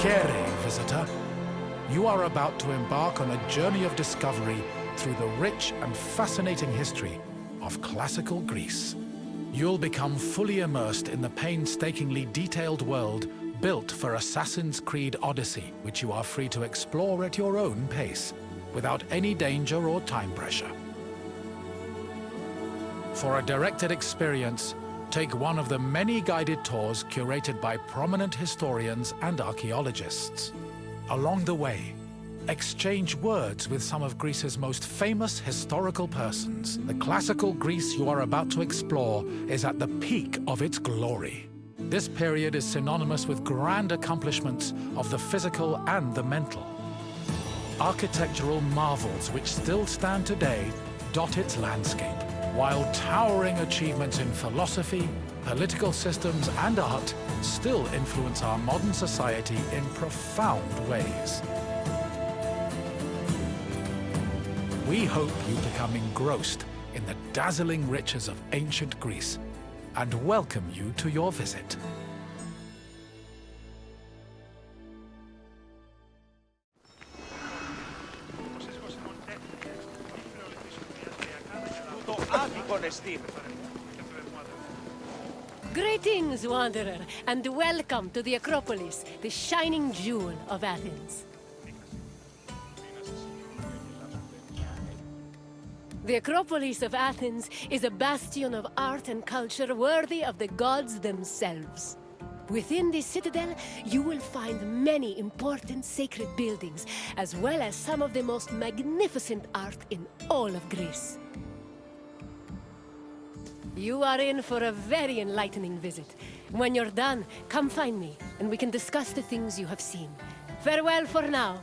Here, visitor. You are about to embark on a journey of discovery through the rich and fascinating history of classical Greece. You'll become fully immersed in the painstakingly detailed world built for Assassin's Creed Odyssey, which you are free to explore at your own pace, without any danger or time pressure. For a directed experience, take one of the many guided tours curated by prominent historians and archaeologists. Along the way, exchange words with some of Greece's most famous historical persons. The classical Greece you are about to explore is at the peak of its glory. This period is synonymous with grand accomplishments of the physical and the mental. Architectural marvels which still stand today dot its landscape, while towering achievements in philosophy, political systems, and art still influence our modern society in profound ways. We hope you become engrossed in the dazzling riches of ancient Greece and welcome you to your visit. Greetings, wanderer, and welcome to the Acropolis, the shining jewel of Athens. The Acropolis of Athens is a bastion of art and culture worthy of the gods themselves. Within this citadel, you will find many important sacred buildings, as well as some of the most magnificent art in all of Greece. You are in for a very enlightening visit. When you're done, come find me, and we can discuss the things you have seen. Farewell for now.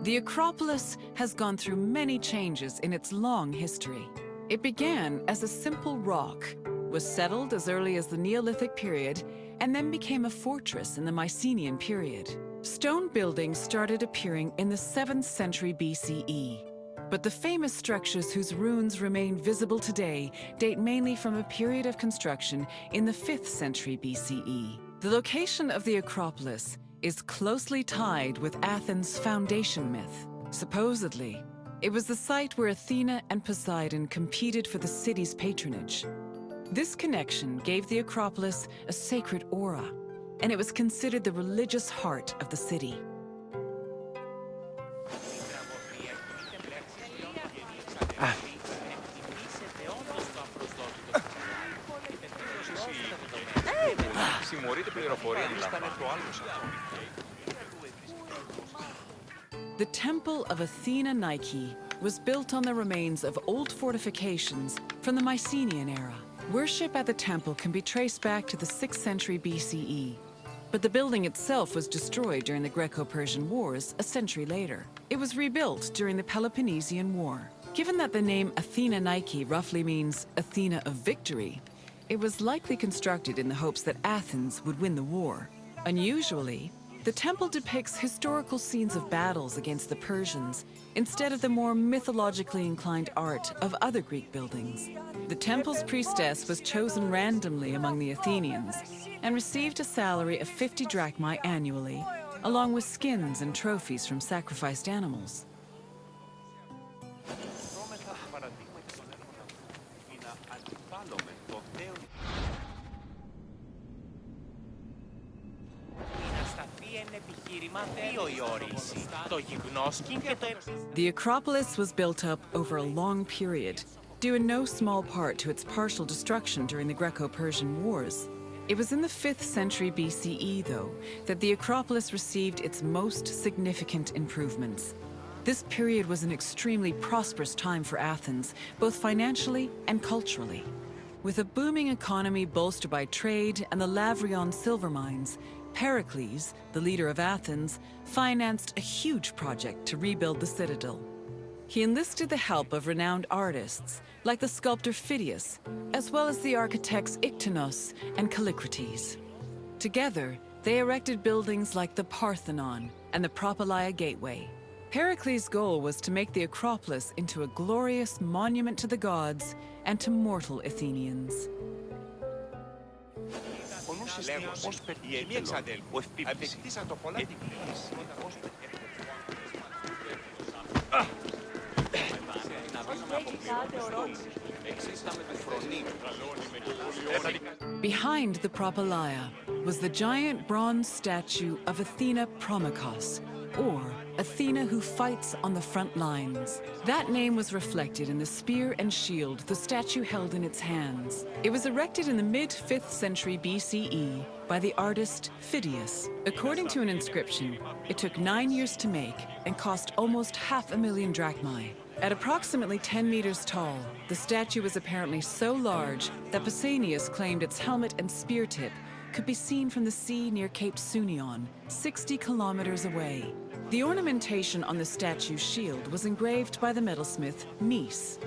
The Acropolis has gone through many changes in its long history. It began as a simple rock, was settled as early as the Neolithic period, and then became a fortress in the Mycenaean period. Stone buildings started appearing in the 7th century BCE. But the famous structures whose ruins remain visible today date mainly from a period of construction in the 5th century BCE. The location of the Acropolis is closely tied with Athens' foundation myth. Supposedly, it was the site where Athena and Poseidon competed for the city's patronage. This connection gave the Acropolis a sacred aura, and it was considered the religious heart of the city. The Temple of Athena Nike was built on the remains of old fortifications from the Mycenaean era. Worship at the temple can be traced back to the 6th century BCE, but the building itself was destroyed during the Greco-Persian Wars a century later. It was rebuilt during the Peloponnesian War. Given that the name Athena Nike roughly means Athena of victory, it was likely constructed in the hopes that Athens would win the war. Unusually, the temple depicts historical scenes of battles against the Persians instead of the more mythologically inclined art of other Greek buildings. The temple's priestess was chosen randomly among the Athenians and received a salary of 50 drachmae annually, along with skins and trophies from sacrificed animals. The Acropolis was built up over a long period, due in no small part to its partial destruction during the Greco-Persian Wars. It was in the 5th century BCE, though, that the Acropolis received its most significant improvements. This period was an extremely prosperous time for Athens, both financially and culturally. With a booming economy bolstered by trade and the Lavrion silver mines, Pericles, the leader of Athens, financed a huge project to rebuild the citadel. He enlisted the help of renowned artists, like the sculptor Phidias, as well as the architects Iktinos and Callicrates. Together, they erected buildings like the Parthenon and the Propylaea Gateway. Pericles' goal was to make the Acropolis into a glorious monument to the gods and to mortal Athenians. Behind the Propylaea was the giant bronze statue of Athena Promachos, or Athena who fights on the front lines. That name was reflected in the spear and shield the statue held in its hands. It was erected in the mid-5th century BCE by the artist Phidias. According to an inscription, it took 9 years to make and cost almost 500,000 drachmae. At approximately 10 meters tall, the statue was apparently so large that Pausanias claimed its helmet and spear tip could be seen from the sea near Cape Sunion, 60 kilometers away. The ornamentation on the statue's shield was engraved by the metalsmith Mies.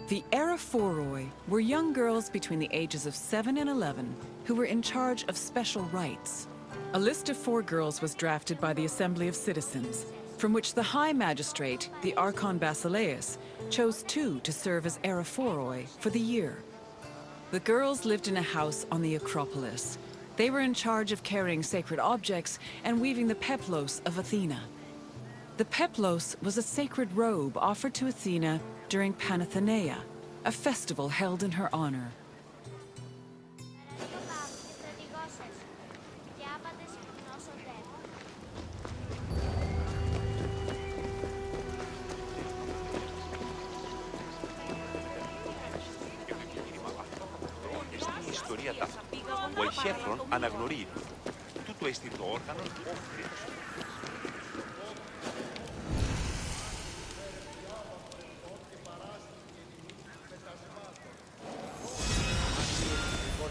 The Acrophoroi were young girls between the ages of 7 and 11 who were in charge of special rites. A list of 4 girls was drafted by the Assembly of Citizens, from which the High Magistrate, the Archon Basileus, chose 2 to serve as Acrophoroi for the year. The girls lived in a house on the Acropolis. They were in charge of carrying sacred objects and weaving the peplos of Athena. The peplos was a sacred robe offered to Athena during Panathenaea, a festival held in her honor. Ο ηχέφρον αναγνωρεί τούτο εστί το όργανο όφριος.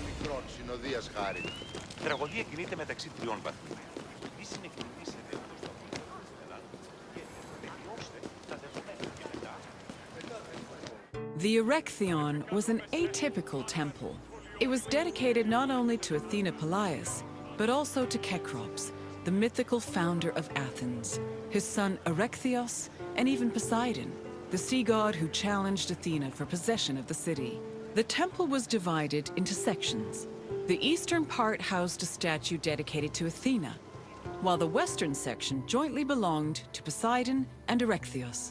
Μικρών συνοδείας χάρη. Η τραγωδία κινείται μεταξύ 3 βαθμών. Τι συνεκκινήσετε όπως το και τελειώστε τα δεδομένα και μετά. The Erechtheion was an atypical temple. It was dedicated not only to Athena Polias, but also to Cecrops, the mythical founder of Athens, his son Erechtheos, and even Poseidon, the sea god who challenged Athena for possession of the city. The temple was divided into sections. The eastern part housed a statue dedicated to Athena, while the western section jointly belonged to Poseidon and Erechtheos.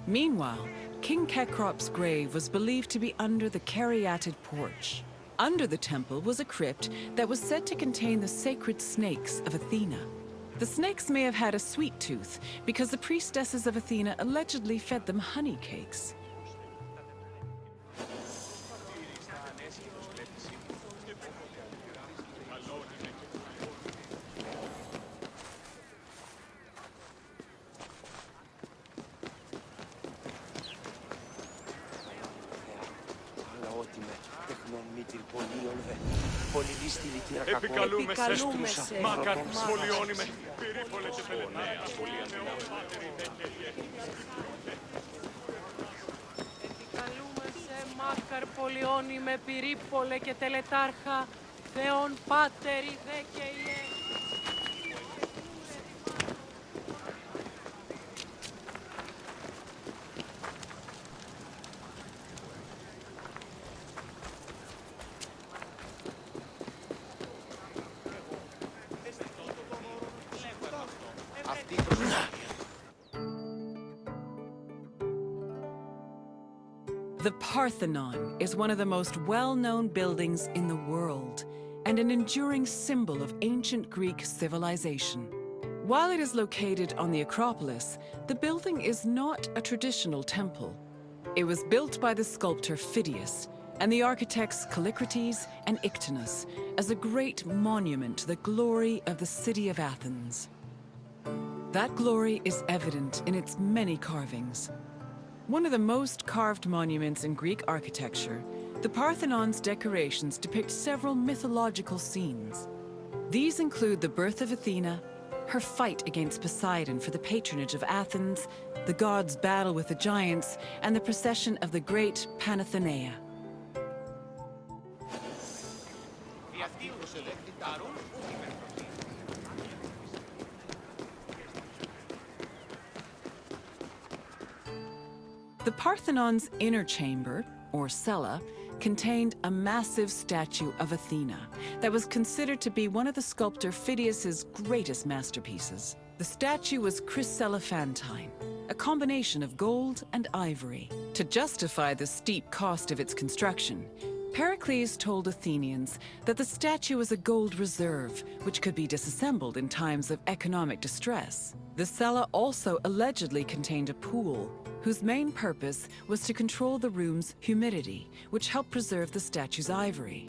Meanwhile, King Cecrops' grave was believed to be under the caryatid porch. Under the temple was a crypt that was said to contain the sacred snakes of Athena. The snakes may have had a sweet tooth because the priestesses of Athena allegedly fed them honey cakes. Επικαλούμε σε στρούσα, μάκαρ, σχολιώνει με, περίπολε και πελετέα, πολύ αντιλαμβάνει. Επικαλούμε σε Μάκαρ πολιώνει με πυρίπολε και τελετάρχα, Θεόν Πάτερ δε και ιε. Αυτή η προσοχή. The Parthenon is one of the most well-known buildings in the world and an enduring symbol of ancient Greek civilization. While it is located on the Acropolis, the building is not a traditional temple. It was built by the sculptor Phidias and the architects Callicrates and Ictinus as a great monument to the glory of the city of Athens. That glory is evident in its many carvings. One of the most carved monuments in Greek architecture, the Parthenon's decorations depict several mythological scenes. These include the birth of Athena, her fight against Poseidon for the patronage of Athens, the gods' battle with the giants, and the procession of the great Panathenea. The Parthenon's inner chamber, or cella, contained a massive statue of Athena that was considered to be one of the sculptor Phidias's greatest masterpieces. The statue was chryselephantine, a combination of gold and ivory. To justify the steep cost of its construction, Pericles told Athenians that the statue was a gold reserve, which could be disassembled in times of economic distress. The cella also allegedly contained a pool, whose main purpose was to control the room's humidity, which helped preserve the statue's ivory.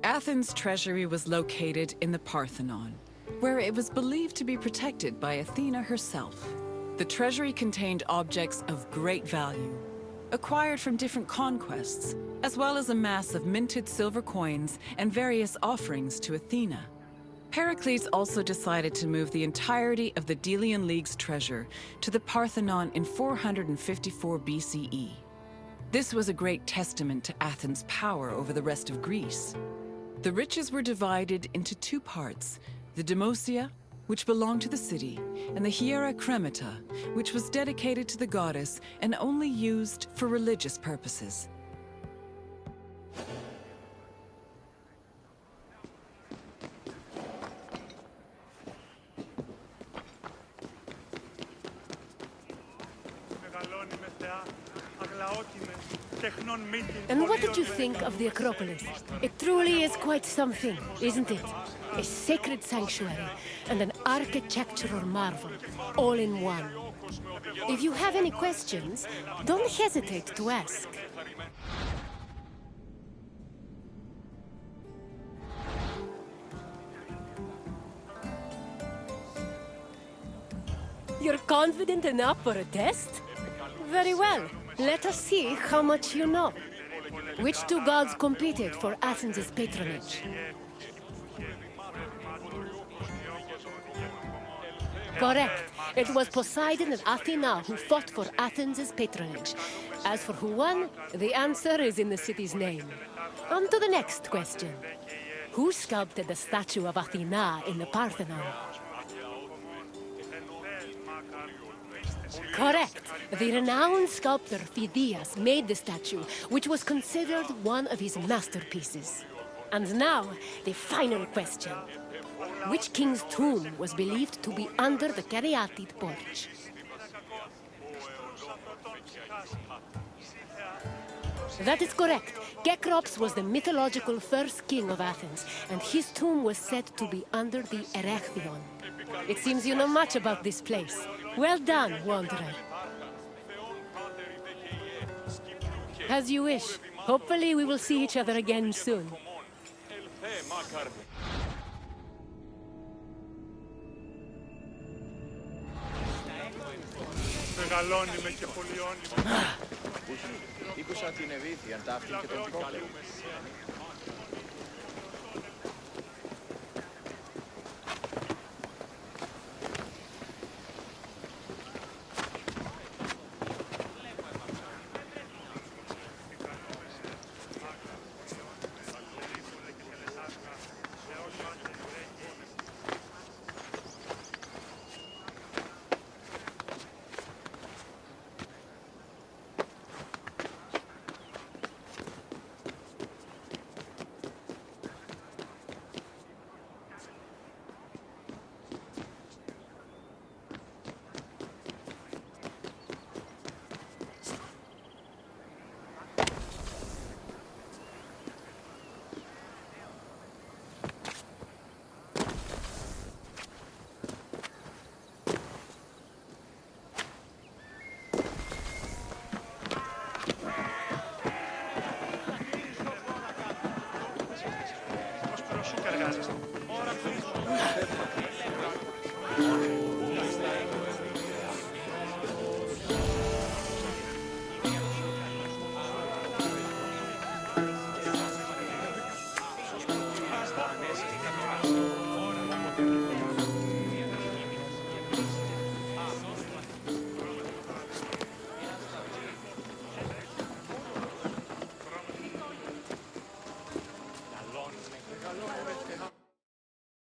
Athens' treasury was located in the Parthenon, where it was believed to be protected by Athena herself. The treasury contained objects of great value, acquired from different conquests, as well as a mass of minted silver coins and various offerings to Athena. Pericles also decided to move the entirety of the Delian League's treasure to the Parthenon in 454 BCE. This was a great testament to Athens' power over the rest of Greece. The riches were divided into two parts, the Demosia, which belonged to the city, and the Hiera Cremata, which was dedicated to the goddess and only used for religious purposes. And what did you think of the Acropolis? It truly is quite something, isn't it? A sacred sanctuary and an architectural marvel, all in one. If you have any questions, don't hesitate to ask. You're confident enough for a test? Very well. Let us see how much you know. Which two gods competed for Athens' patronage? Correct. It was Poseidon and Athena who fought for Athens' patronage. As for who won, the answer is in the city's name. On to the next question. Who sculpted the statue of Athena in the Parthenon? Correct. The renowned sculptor Phidias made the statue, which was considered one of his masterpieces. And now, the final question. Which king's tomb was believed to be under the caryatid porch? That is correct. Cecrops was the mythological first king of Athens, and his tomb was said to be under the Erechtheion. It seems you know much about this place. Well done, wanderer. As you wish. Hopefully we will see each other again soon. Μεγαλώνυμε και πολιώνυμε. Ήκουσα την Ευήθιαν, ταύτην και τον Ακρόπολη. Μεγαλώνυμε.